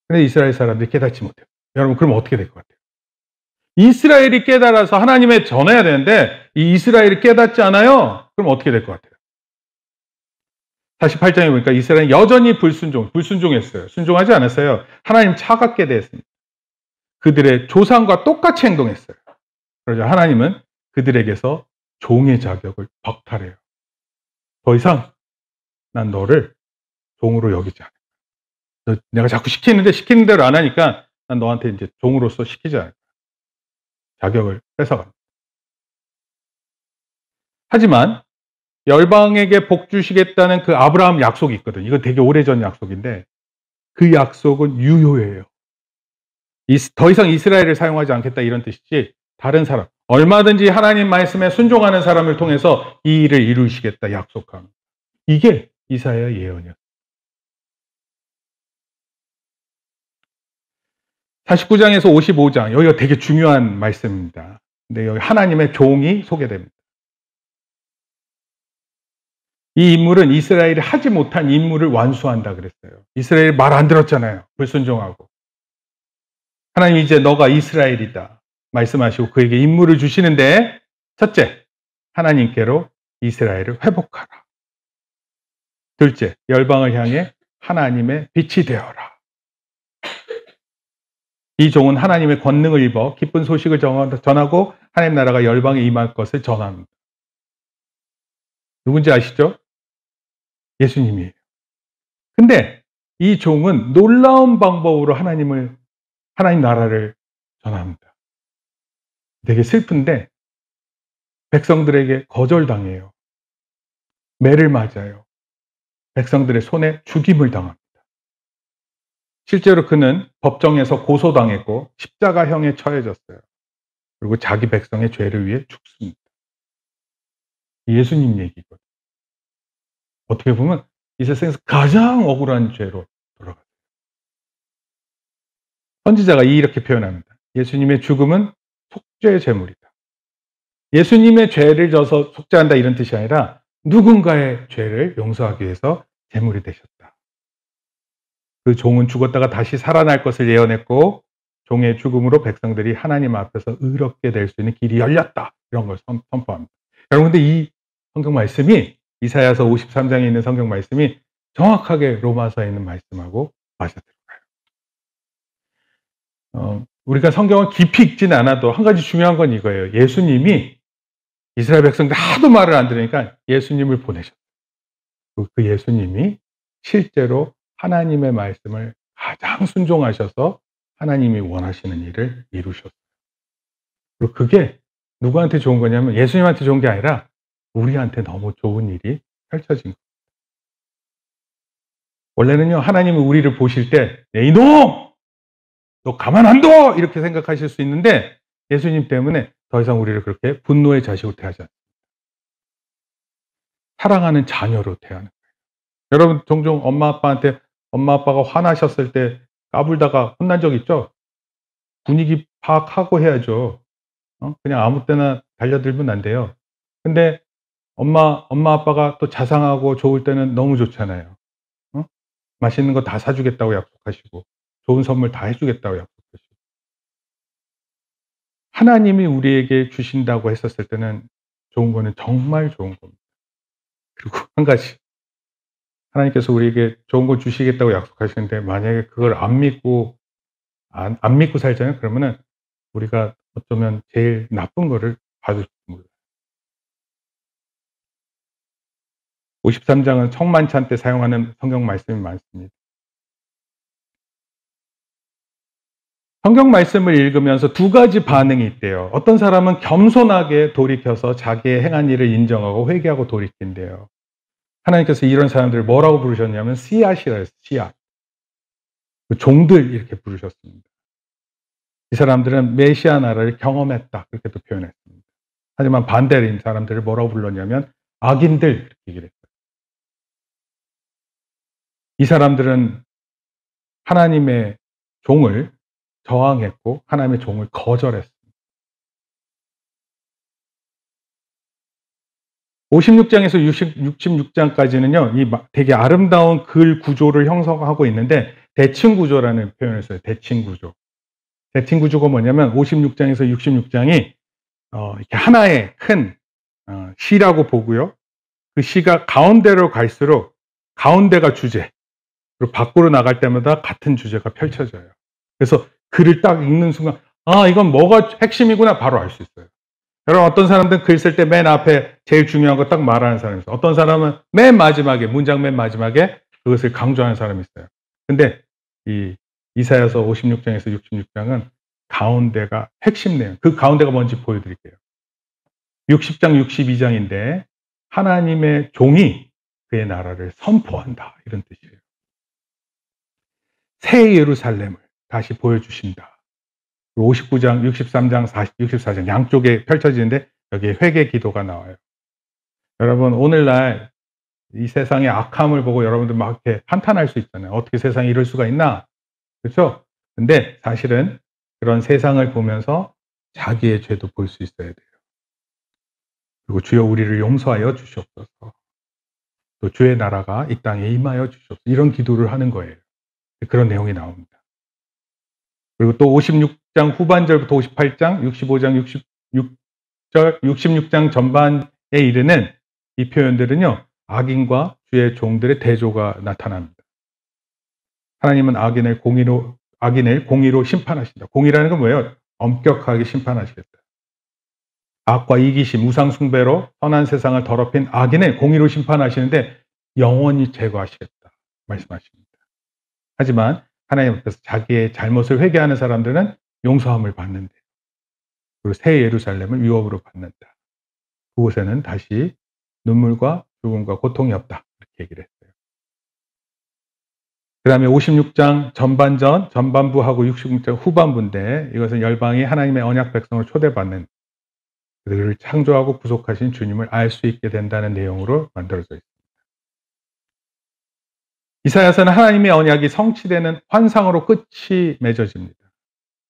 그런데 이스라엘 사람들이 깨닫지 못해요. 여러분, 그럼 어떻게 될 것 같아요? 이스라엘이 깨달아서 하나님에 전해야 되는데 이 이스라엘이 깨닫지 않아요? 그럼 어떻게 될 것 같아요? 48장에 보니까 이스라엘은 여전히 불순종했어요. 순종하지 않았어요. 하나님 차갑게 대했습니다. 그들의 조상과 똑같이 행동했어요. 그러자 하나님은 그들에게서 종의 자격을 박탈해요. 더 이상 난 너를 종으로 여기지 않아. 내가 자꾸 시키는 대로 안 하니까 난 너한테 이제 종으로서 시키지 않을 거야. 자격을 뺏어갑니다. 하지만 열방에게 복 주시겠다는 그 아브라함 약속이 있거든요. 이거 되게 오래전 약속인데 그 약속은 유효해요. 더 이상 이스라엘을 사용하지 않겠다, 이런 뜻이지, 다른 사람, 얼마든지 하나님 말씀에 순종하는 사람을 통해서 이 일을 이루시겠다 약속합니다. 이게 이사야 예언이에요. 49장에서 55장, 여기가 되게 중요한 말씀입니다. 근데 여기 하나님의 종이 소개됩니다. 이 인물은 이스라엘이 하지 못한 임무를 완수한다 그랬어요. 이스라엘이 말 안 들었잖아요. 불순종하고. 하나님 이제 너가 이스라엘이다 말씀하시고 그에게 임무를 주시는데, 첫째, 하나님께로 이스라엘을 회복하라. 둘째, 열방을 향해 하나님의 빛이 되어라. 이 종은 하나님의 권능을 입어 기쁜 소식을 전하고 하나님 나라가 열방에 임할 것을 전합니다. 누군지 아시죠? 예수님이에요. 근데 이 종은 놀라운 방법으로 하나님 나라를 전합니다. 되게 슬픈데 백성들에게 거절당해요. 매를 맞아요. 백성들의 손에 죽임을 당합니다. 실제로 그는 법정에서 고소당했고 십자가형에 처해졌어요. 그리고 자기 백성의 죄를 위해 죽습니다. 예수님 얘기거든요. 어떻게 보면 이 세상에서 가장 억울한 죄로 돌아가요. 선지자가 이렇게 표현합니다. 예수님의 죽음은 속죄 제물이다. 예수님의 죄를 져서 속죄한다 이런 뜻이 아니라 누군가의 죄를 용서하기 위해서 제물이 되셨다. 그 종은 죽었다가 다시 살아날 것을 예언했고 종의 죽음으로 백성들이 하나님 앞에서 의롭게 될 수 있는 길이 열렸다. 이런 걸 선포합니다. 여러분, 근데 이 성경 말씀이 이사야서 53장에 있는 성경 말씀이 정확하게 로마서에 있는 말씀하고 맞아들어가요. 우리가 성경을 깊이 읽지는 않아도 한 가지 중요한 건 이거예요. 예수님이 이스라엘 백성들 하도 말을 안 들으니까 예수님을 보내셨어요. 그 예수님이 실제로 하나님의 말씀을 가장 순종하셔서 하나님이 원하시는 일을 이루셨어요. 그리고 그게 누구한테 좋은 거냐면 예수님한테 좋은 게 아니라 우리한테 너무 좋은 일이 펼쳐진 거예요. 원래는요, 하나님은 우리를 보실 때 내 이놈! 너 가만 안 둬! 이렇게 생각하실 수 있는데 예수님 때문에 더 이상 우리를 그렇게 분노의 자식으로 대하지 않습니다. 사랑하는 자녀로 대하는 거예요. 여러분 종종 엄마 아빠가 화나셨을 때 까불다가 혼난 적 있죠? 분위기 파악하고 해야죠. 그냥 아무 때나 달려들면 안 돼요. 근데 엄마 아빠가 또 자상하고 좋을 때는 너무 좋잖아요. 맛있는 거 다 사주겠다고 약속하시고 좋은 선물 다 해주겠다고 약속하시고. 하나님이 우리에게 주신다고 했었을 때는 좋은 거는 정말 좋은 겁니다. 그리고 한 가지, 하나님께서 우리에게 좋은 거 주시겠다고 약속하시는데 만약에 그걸 안 믿고 살잖아요. 그러면은 우리가 어쩌면 제일 나쁜 거를 받을지도 몰라요. 53장은 성만찬 때 사용하는 성경 말씀이 많습니다. 성경 말씀을 읽으면서 두 가지 반응이 있대요. 어떤 사람은 겸손하게 돌이켜서 자기의 행한 일을 인정하고 회개하고 돌이킨대요. 하나님께서 이런 사람들을 뭐라고 부르셨냐면 씨앗이라 했어요. 씨앗. 그 종들 이렇게 부르셨습니다. 이 사람들은 메시아 나라를 경험했다. 그렇게 또 표현했습니다. 하지만 반대인 사람들을 뭐라고 불렀냐면 악인들 이렇게 얘기를 했어요. 이 사람들은 하나님의 종을 저항했고 하나님의 종을 거절했습니다. 56장에서 66장까지는요, 이 되게 아름다운 글 구조를 형성하고 있는데 대칭 구조라는 표현을 써요. 대칭 구조. 대칭 구조가 뭐냐면 56장에서 66장이 이렇게 하나의 큰 시라고 보고요. 그 시가 가운데로 갈수록 가운데가 주제, 그리고 밖으로 나갈 때마다 같은 주제가 펼쳐져요. 그래서 글을 딱 읽는 순간 이건 뭐가 핵심이구나 바로 알 수 있어요. 여러분, 어떤 사람들은 글 쓸 때 맨 앞에 제일 중요한 거 딱 말하는 사람이 있어요. 어떤 사람은 맨 마지막에, 문장 맨 마지막에 그것을 강조하는 사람이 있어요. 근데 이 이사야서 56장에서 66장은 가운데가 핵심 내용, 그 가운데가 뭔지 보여드릴게요. 60장, 62장인데 하나님의 종이 그의 나라를 선포한다, 이런 뜻이에요. 새 예루살렘을 다시 보여주신다. 59장, 63장, 64장 양쪽에 펼쳐지는데 여기에 회개 기도가 나와요. 여러분, 오늘날 이 세상의 악함을 보고 여러분들 막 이렇게 한탄할 수 있잖아요. 어떻게 세상이 이럴 수가 있나? 그렇죠? 근데 사실은 그런 세상을 보면서 자기의 죄도 볼 수 있어야 돼요. 그리고 주여 우리를 용서하여 주시옵소서. 또 주의 나라가 이 땅에 임하여 주시옵소서. 이런 기도를 하는 거예요. 그런 내용이 나옵니다. 그리고 또 56장 후반절부터 58장, 65장 66절, 66장 전반에 이르는 이 표현들은요, 악인과 주의 종들의 대조가 나타납니다. 하나님은 악인을 공의로 심판하신다. 공의라는 건 뭐예요? 엄격하게 심판하시겠다. 악과 이기심, 우상숭배로 선한 세상을 더럽힌 악인을 공의로 심판하시는데 영원히 제거하시겠다 말씀하십니다. 하지만 하나님 앞에서 자기의 잘못을 회개하는 사람들은 용서함을 받는데, 그리고 새 예루살렘을 유업으로 받는다. 그곳에는 다시 눈물과 죽음과 고통이 없다. 이렇게 얘기를 했어요. 그 다음에 56장 전반부하고 66장 후반부인데, 이것은 열방이 하나님의 언약 백성을 초대받는, 그들을 창조하고 구속하신 주님을 알 수 있게 된다는 내용으로 만들어져 있습니다. 이사야서는 하나님의 언약이 성취되는 환상으로 끝이 맺어집니다.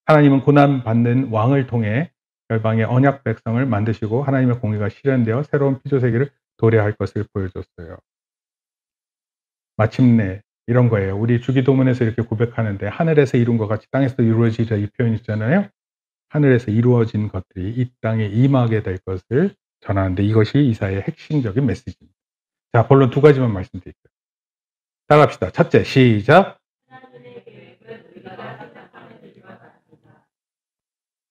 하나님은 고난받는 왕을 통해 열방의 언약 백성을 만드시고 하나님의 공의가 실현되어 새로운 피조세계를 도래할 것을 보여줬어요. 마침내 이런 거예요. 우리 주기도문에서 이렇게 고백하는데, 하늘에서 이룬 것 같이 땅에서 이루어지리라, 이 표현 있잖아요. 하늘에서 이루어진 것들이 이 땅에 임하게 될 것을 전하는데, 이것이 이사야의 핵심적인 메시지입니다. 자, 본론 두 가지만 말씀드릴게요. 따라합시다. 첫째, 시작.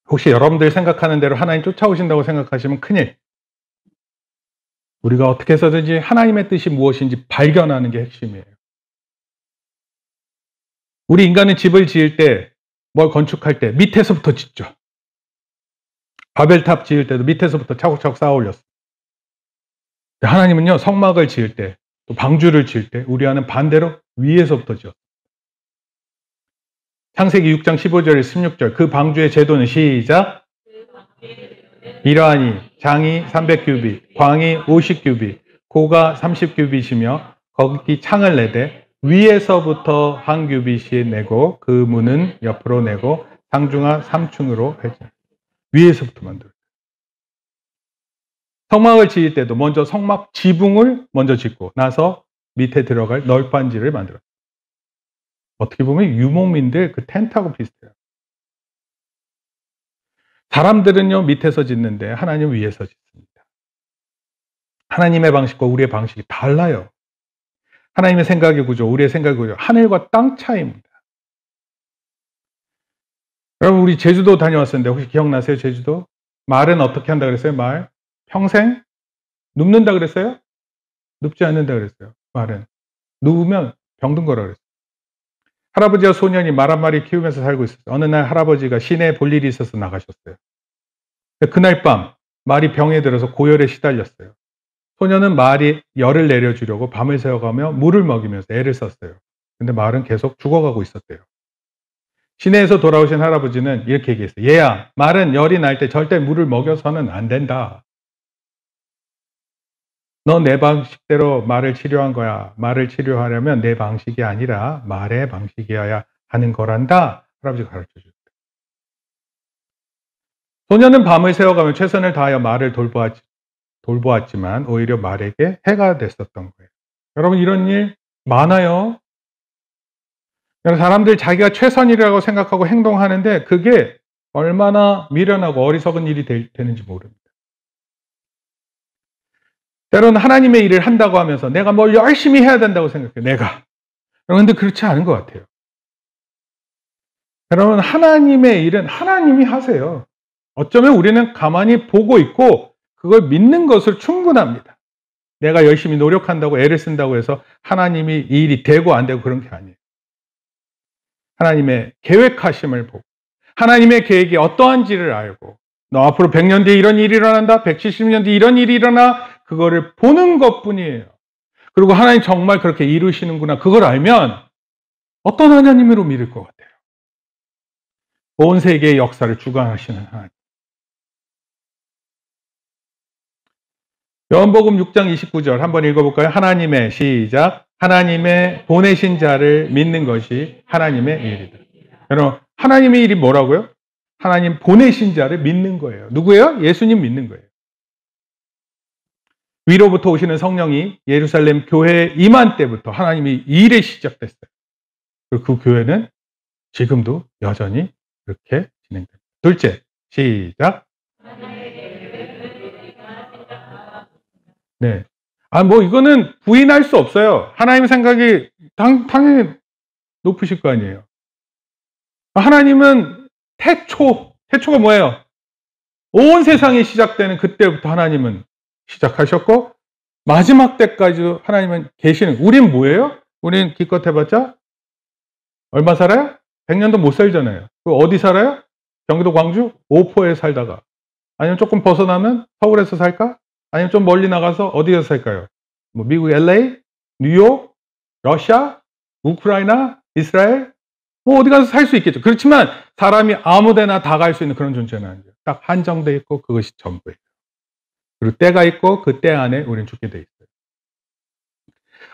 혹시 여러분들 생각하는 대로 하나님 쫓아오신다고 생각하시면 큰일. 우리가 어떻게 해서든지 하나님의 뜻이 무엇인지 발견하는 게 핵심이에요. 우리 인간은 집을 지을 때, 뭘 건축할 때 밑에서부터 짓죠. 바벨탑 지을 때도 밑에서부터 차곡차곡 쌓아 올렸어요. 하나님은요, 성막을 지을 때, 또 방주를 지을 때 우리와는 반대로 위에서부터 지었어요. 창세기 6장 15절 16절, 그 방주의 제도는 시작. 이러하니 장이 300규빗, 광이 50규빗, 고가 30규빗이며 거기 창을 내되 위에서부터 한 규빗이 내고 그 문은 옆으로 내고 상중하 3층으로 했죠. 위에서부터 만들어요. 성막을 지을 때도 먼저 성막 지붕을 먼저 짓고 나서 밑에 들어갈 널판지를 만들어요. 어떻게 보면 유목민들 그 텐트하고 비슷해요. 사람들은요, 밑에서 짓는데 하나님은 위에서 짓습니다. 하나님의 방식과 우리의 방식이 달라요. 하나님의 생각의 구조, 우리의 생각의 구조, 하늘과 땅 차이입니다. 여러분, 우리 제주도 다녀왔었는데 혹시 기억나세요? 제주도? 말은 어떻게 한다 그랬어요? 말? 평생? 눕는다 그랬어요? 눕지 않는다 그랬어요. 말은. 누우면 병든 거라 그랬어요. 할아버지와 소년이 말 한 마리 키우면서 살고 있었어요. 어느 날 할아버지가 시내에 볼 일이 있어서 나가셨어요. 그날 밤 말이 병에 들어서 고열에 시달렸어요. 소년은 말이 열을 내려주려고 밤을 새워가며 물을 먹이면서 애를 썼어요. 근데 말은 계속 죽어가고 있었대요. 시내에서 돌아오신 할아버지는 이렇게 얘기했어요. 얘야, 말은 열이 날 때 절대 물을 먹여서는 안 된다. 너 내 방식대로 말을 치료한 거야. 말을 치료하려면 내 방식이 아니라 말의 방식이어야 하는 거란다. 할아버지가 가르쳐 줬어요. 소년은 밤을 새워가며 최선을 다하여 말을 돌보았지만 오히려 말에게 해가 됐었던 거예요. 여러분, 이런 일 많아요. 사람들 자기가 최선이라고 생각하고 행동하는데 그게 얼마나 미련하고 어리석은 일이 되는지 모릅니다. 때로는 하나님의 일을 한다고 하면서 내가 뭘 열심히 해야 된다고 생각해요. 내가. 그런데 그렇지 않은 것 같아요. 여러분, 하나님의 일은 하나님이 하세요. 어쩌면 우리는 가만히 보고 있고 그걸 믿는 것을 충분합니다. 내가 열심히 노력한다고 애를 쓴다고 해서 하나님이 이 일이 되고 안 되고 그런 게 아니에요. 하나님의 계획하심을 보고 하나님의 계획이 어떠한지를 알고, 너 앞으로 100년 뒤에 이런 일이 일어난다, 170년 뒤에 이런 일이 일어나, 그거를 보는 것뿐이에요. 그리고 하나님 정말 그렇게 이루시는구나, 그걸 알면 어떤 하나님으로 믿을 것 같아요? 온 세계의 역사를 주관하시는 하나님. 요한복음 6장 29절 한번 읽어볼까요? 하나님의 시작. 하나님의 보내신 자를 믿는 것이 하나님의 일이다. 여러분, 하나님의 일이 뭐라고요? 하나님 보내신 자를 믿는 거예요. 누구예요? 예수님 믿는 거예요. 위로부터 오시는 성령이 예루살렘 교회에 임한 때부터 하나님이 일이 시작됐어요. 그리고 그 교회는 지금도 여전히 그렇게 진행됩니다. 둘째, 시작. 네. 이거는 부인할 수 없어요. 하나님 생각이 당연히 높으실 거 아니에요. 하나님은 태초가 뭐예요? 온 세상이 시작되는 그때부터 하나님은 시작하셨고, 마지막 때까지 하나님은 계시는, 우린 뭐예요? 우린 기껏 해봤자, 얼마 살아요? 100년도 못 살잖아요. 그 어디 살아요? 경기도 광주? 오포에 살다가. 아니면 조금 벗어나면 서울에서 살까? 아니면 좀 멀리 나가서 어디에서 살까요? 뭐 미국 LA? 뉴욕? 러시아? 우크라이나? 이스라엘? 뭐 어디 가서 살 수 있겠죠. 그렇지만 사람이 아무 데나 다 갈 수 있는 그런 존재는 아니에요. 딱 한정돼 있고 그것이 전부예요. 그리고 때가 있고 그 때 안에 우리는 죽게 돼 있어요.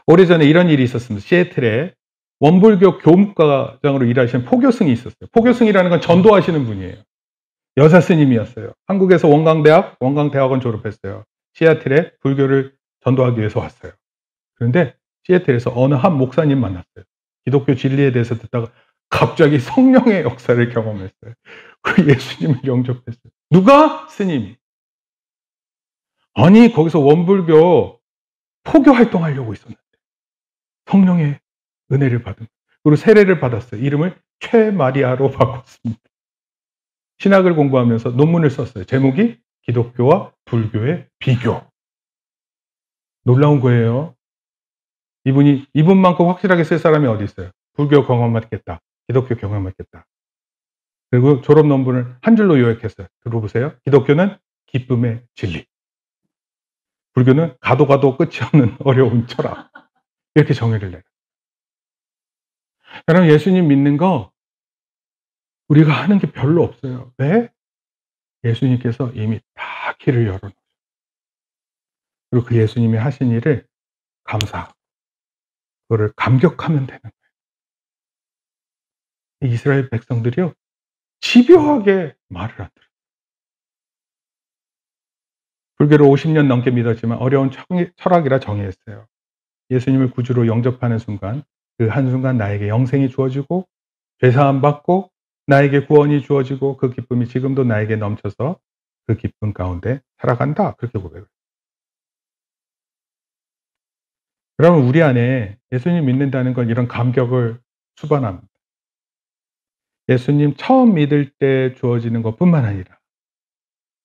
오래전에 이런 일이 있었습니다. 시애틀에 원불교 교육과장으로 일하시는 포교승이 있었어요. 포교승이라는 건 전도하시는 분이에요. 여사 스님이었어요. 한국에서 원광대학원 졸업했어요. 시애틀에 불교를 전도하기 위해서 왔어요. 그런데 시애틀에서 어느 한 목사님 만났어요. 기독교 진리에 대해서 듣다가 갑자기 성령의 역사를 경험했어요. 그 예수님을 영접했어요. 누가? 스님이. 아니, 거기서 원불교 포교 활동하려고 있었는데 성령의 은혜를 받은, 그리고 세례를 받았어요. 이름을 최마리아로 바꿨습니다. 신학을 공부하면서 논문을 썼어요. 제목이 기독교와 불교의 비교. 놀라운 거예요. 이분만큼 확실하게 쓸 사람이 어디 있어요? 불교 경험했겠다. 기독교 경험했겠다. 그리고 졸업 논문을 한 줄로 요약했어요. 들어보세요. 기독교는 기쁨의 진리. 불교는 가도 끝이 없는 어려운 철학. 이렇게 정의를 내요. 여러분, 예수님 믿는 거 우리가 하는 게 별로 없어요. 왜? 예수님께서 이미 다 길을 열어놓으셨어요. 그리고 그 예수님이 하신 일을 감사하고 그거를 감격하면 되는 거예요. 이스라엘 백성들이요, 집요하게 말을 안 들어요. 불교를 50년 넘게 믿었지만 어려운 철학이라 정의했어요. 예수님을 구주로 영접하는 순간, 그 한순간 나에게 영생이 주어지고 죄사함 받고 나에게 구원이 주어지고 그 기쁨이 지금도 나에게 넘쳐서 그 기쁨 가운데 살아간다. 그렇게 고백을. 그러면 우리 안에 예수님 믿는다는 건 이런 감격을 수반합니다. 예수님 처음 믿을 때 주어지는 것뿐만 아니라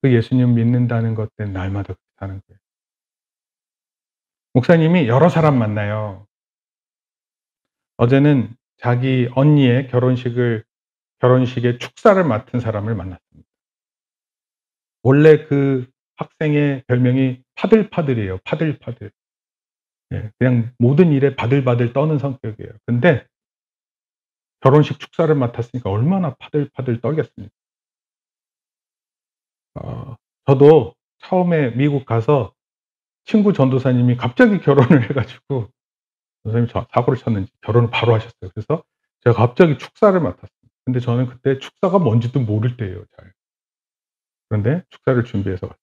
그 예수님 믿는다는 것 때문에 날마다 사는 거예요. 목사님이 여러 사람 만나요. 어제는 자기 언니의 결혼식의 축사를 맡은 사람을 만났습니다. 원래 그 학생의 별명이 파들파들이에요. 파들파들. 예, 그냥 모든 일에 바들바들 떠는 성격이에요. 근데 결혼식 축사를 맡았으니까 얼마나 파들파들 떨겠습니까? 저도 처음에 미국 가서 친구 전도사님이 갑자기 결혼을 해가지고 선생님이 사고를 쳤는지 결혼을 바로 하셨어요. 그래서 제가 갑자기 축사를 맡았어요. 근데 저는 그때 축사가 뭔지도 모를 때예요, 잘. 그런데 축사를 준비해서 갔어요.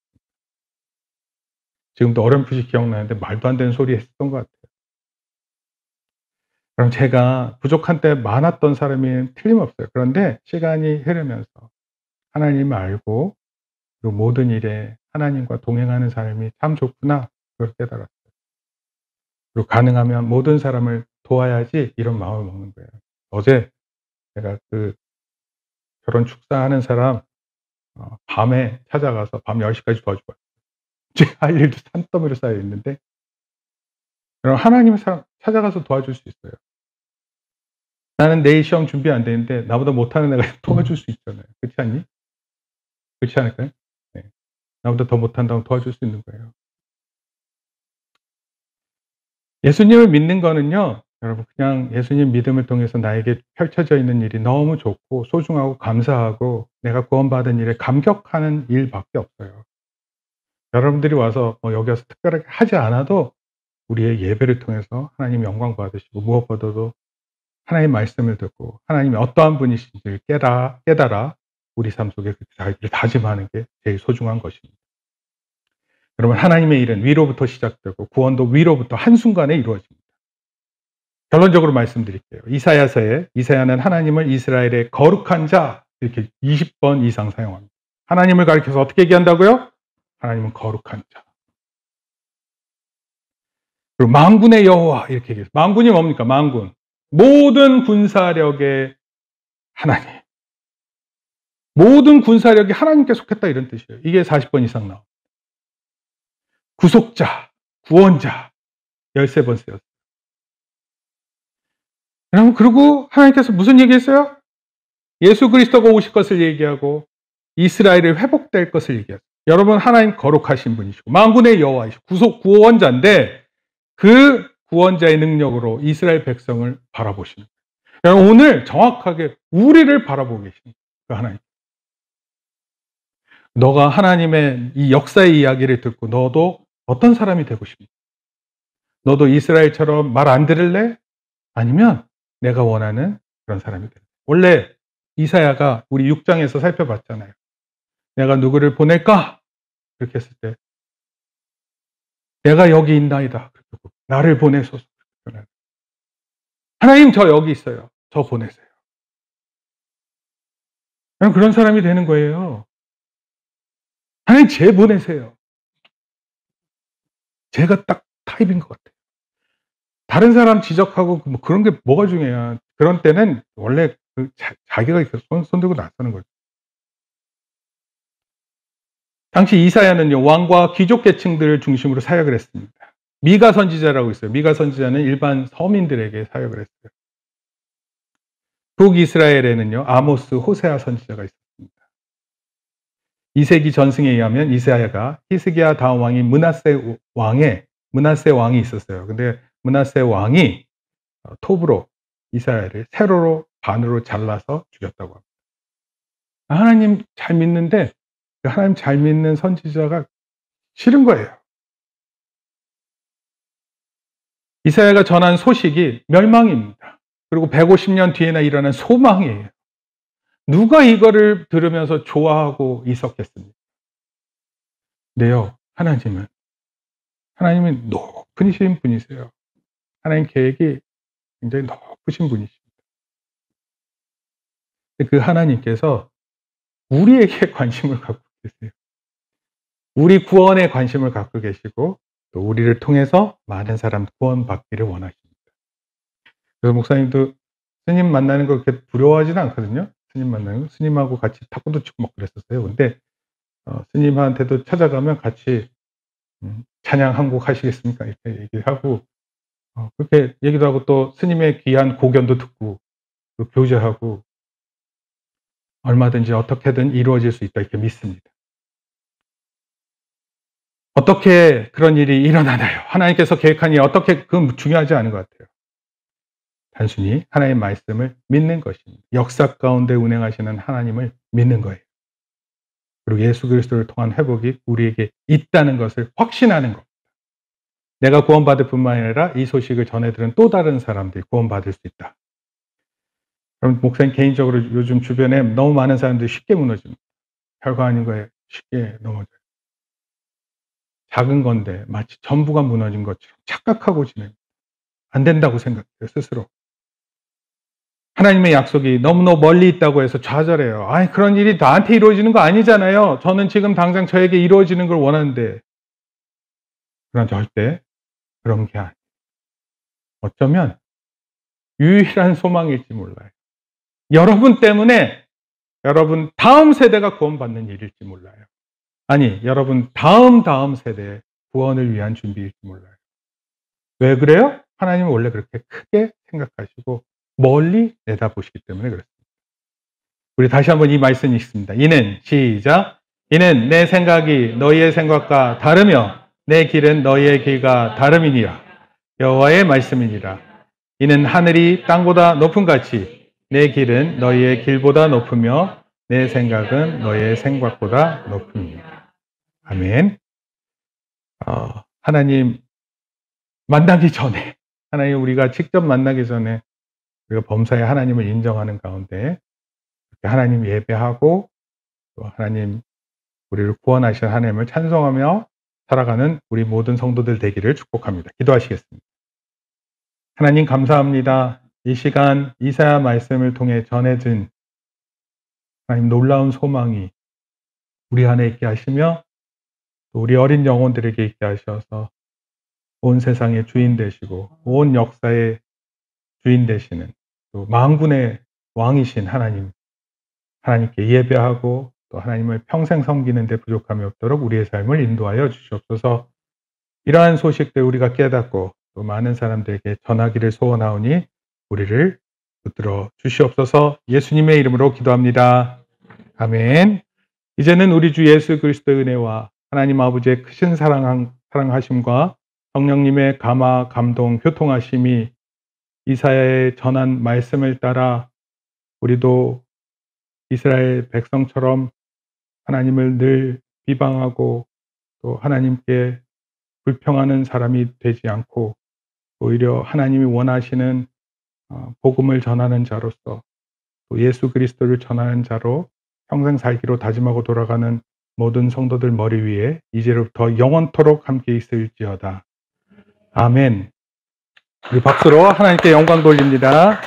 지금도 어렴풋이 기억나는데 말도 안 되는 소리 했었던 것 같아요. 그럼 제가 부족한 때 많았던 사람이 틀림없어요. 그런데 시간이 흐르면서 하나님을 알고 그 모든 일에 하나님과 동행하는 삶이 참 좋구나, 그걸 깨달았어요. 그리고 가능하면 모든 사람을 도와야지 이런 마음을 먹는 거예요. 어제 제가 그 결혼 축사하는 사람 밤에 찾아가서 밤 10시까지 도와주고 왔어요. 제가 할 일도 산더미로 쌓여 있는데, 그럼 하나님의 사람 찾아가서 도와줄 수 있어요. 나는 내일 시험 준비 안 되는데 나보다 못하는 애가 도와줄 수 있잖아요. 그렇지 않니? 그렇지 않을까요? 네. 나보다 더 못한다고 도와줄 수 있는 거예요. 예수님을 믿는 거는요, 여러분, 그냥 예수님 믿음을 통해서 나에게 펼쳐져 있는 일이 너무 좋고 소중하고 감사하고 내가 구원받은 일에 감격하는 일밖에 없어요. 여러분들이 와서 여기 와서 특별하게 하지 않아도 우리의 예배를 통해서 하나님 영광 받으시고, 무엇보다도 하나님의 말씀을 듣고 하나님이 어떠한 분이신지를 깨달아 우리 삶 속에 자기를 다짐하는 게 제일 소중한 것입니다. 그러면 하나님의 일은 위로부터 시작되고 구원도 위로부터 한순간에 이루어집니다. 결론적으로 말씀드릴게요. 이사야는 하나님을 이스라엘의 거룩한 자 이렇게 20번 이상 사용합니다. 하나님을 가리켜서 어떻게 얘기한다고요? 하나님은 거룩한 자. 그리고 만군의 여호와 이렇게 얘기해요. 만군이 뭡니까? 만군. 모든 군사력의 하나님. 모든 군사력이 하나님께 속했다 이런 뜻이에요. 이게 40번 이상 나옵니다. 구속자, 구원자 13번 쓰였어요. 그리고 하나님께서 무슨 얘기했어요? 예수 그리스도가 오실 것을 얘기하고 이스라엘이 회복될 것을 얘기했어요. 여러분 하나님 거룩하신 분이시고 만군의 여호와이시고 구원자인데 그 구원자의 능력으로 이스라엘 백성을 바라보시는 거예요. 오늘 정확하게 우리를 바라보고 계십니다. 그 하나님. 너가 하나님의 이 역사의 이야기를 듣고 너도 어떤 사람이 되고 싶니? 너도 이스라엘처럼 말 안 들을래? 아니면 내가 원하는 그런 사람이 될래? 원래 이사야가 우리 6장에서 살펴봤잖아요. 내가 누구를 보낼까? 그렇게 했을 때 내가 여기 있나이다. 나를 보내소서. 하나님 저 여기 있어요. 저 보내세요. 그런 사람이 되는 거예요. 하나님 쟤 보내세요. 제가 딱 타입인 것 같아요. 다른 사람 지적하고 뭐 그런 게 뭐가 중요해요. 그런 때는 원래 자기가 손 들고 나서는 거죠. 당시 이사야는요, 왕과 귀족 계층들을 중심으로 사역을 했습니다. 미가 선지자라고 있어요. 미가 선지자는 일반 서민들에게 사역을 했어요. 북이스라엘에는요, 아모스, 호세아 선지자가 있었습니다. 2세기 전승에 의하면 이사야가 히스기야 다음 왕인 므낫세 왕이 있었어요. 근데 므낫세 왕이 톱으로 이사야를 세로로 반으로 잘라서 죽였다고 합니다. 하나님 잘 믿는데 하나님 잘 믿는 선지자가 싫은 거예요. 이사야가 전한 소식이 멸망입니다. 그리고 150년 뒤에나 일어난 소망이에요. 누가 이거를 들으면서 좋아하고 있었겠습니까? 네요. 하나님은 높으신 분이세요. 하나님 계획이 굉장히 높으신 분이십니다. 그 하나님께서 우리에게 관심을 갖고 계세요. 우리 구원에 관심을 갖고 계시고 또 우리를 통해서 많은 사람 구원받기를 원하십니다. 그래서 목사님도 스님 만나는 거 그렇게 두려워하지는 않거든요. 스님 만나는 거. 스님하고 같이 탁구도 치고 막 그랬었어요. 근데 스님한테도 찾아가면 같이 찬양 한 곡 하시겠습니까? 이렇게 얘기하고 그렇게 얘기도 하고 또 스님의 귀한 고견도 듣고 또 교제하고 얼마든지 어떻게든 이루어질 수 있다 이렇게 믿습니다. 어떻게 그런 일이 일어나나요? 하나님께서 계획한 일이 어떻게 그건 중요하지 않은 것 같아요. 단순히 하나님의 말씀을 믿는 것입니다. 역사 가운데 운행하시는 하나님을 믿는 거예요. 그리고 예수 그리스도를 통한 회복이 우리에게 있다는 것을 확신하는 것. 내가 구원받을 뿐만 아니라 이 소식을 전해들은 또 다른 사람들이 구원받을 수 있다. 그럼 목사님 개인적으로 요즘 주변에 너무 많은 사람들이 쉽게 무너집니다. 별거 아닌 거에 쉽게 넘어져요. 작은 건데 마치 전부가 무너진 것처럼 착각하고 지냅니다. 안 된다고 생각해요, 스스로. 하나님의 약속이 너무너무 멀리 있다고 해서 좌절해요. 아니, 그런 일이 나한테 이루어지는 거 아니잖아요. 저는 지금 당장 저에게 이루어지는 걸 원하는데. 그러나 절대 그런 게 아니에요. 어쩌면 유일한 소망일지 몰라요. 여러분 때문에 여러분 다음 세대가 구원받는 일일지 몰라요. 아니, 여러분 다음 세대의 구원을 위한 준비일지 몰라요. 왜 그래요? 하나님은 원래 그렇게 크게 생각하시고 멀리 내다보시기 때문에 그렇습니다. 우리 다시 한번 이 말씀 읽습니다. 시작. 이는 내 생각이 너희의 생각과 다르며 내 길은 너희의 길과 다름이니라. 여호와의 말씀이니라. 이는 하늘이 땅보다 높음 같이 내 길은 너희의 길보다 높으며 내 생각은 너희의 생각보다 높음이니라. 아멘. 하나님 만나기 전에, 하나님 우리가 직접 만나기 전에 우리가 범사에 하나님을 인정하는 가운데 하나님 예배하고 또 하나님 우리를 구원하신 하나님을 찬송하며 살아가는 우리 모든 성도들 되기를 축복합니다. 기도하시겠습니다. 하나님 감사합니다. 이 시간 이사야 말씀을 통해 전해진 하나님 놀라운 소망이 우리 안에 있게 하시며 또 우리 어린 영혼들에게 있게 하셔서 온 세상의 주인 되시고 온 역사의 주인 되시는 또 만군의 왕이신 하나님께 예배하고 또 하나님을 평생 섬기는 데 부족함이 없도록 우리의 삶을 인도하여 주시옵소서. 이러한 소식들 우리가 깨닫고 또 많은 사람들에게 전하기를 소원하오니 우리를 붙들어 주시옵소서. 예수님의 이름으로 기도합니다. 아멘. 이제는 우리 주 예수 그리스도의 은혜와 하나님 아버지의 크신 사랑하심과 성령님의 감화, 감동, 교통하심이 이사야의 전한 말씀을 따라 우리도 이스라엘 백성처럼 하나님을 늘 비방하고 또 하나님께 불평하는 사람이 되지 않고 오히려 하나님이 원하시는 복음을 전하는 자로서 또 예수 그리스도를 전하는 자로 평생 살기로 다짐하고 돌아가는 모든 성도들 머리 위에 이제로부터 영원토록 함께 있을지어다. 아멘. 우리 박수로 하나님께 영광 돌립니다.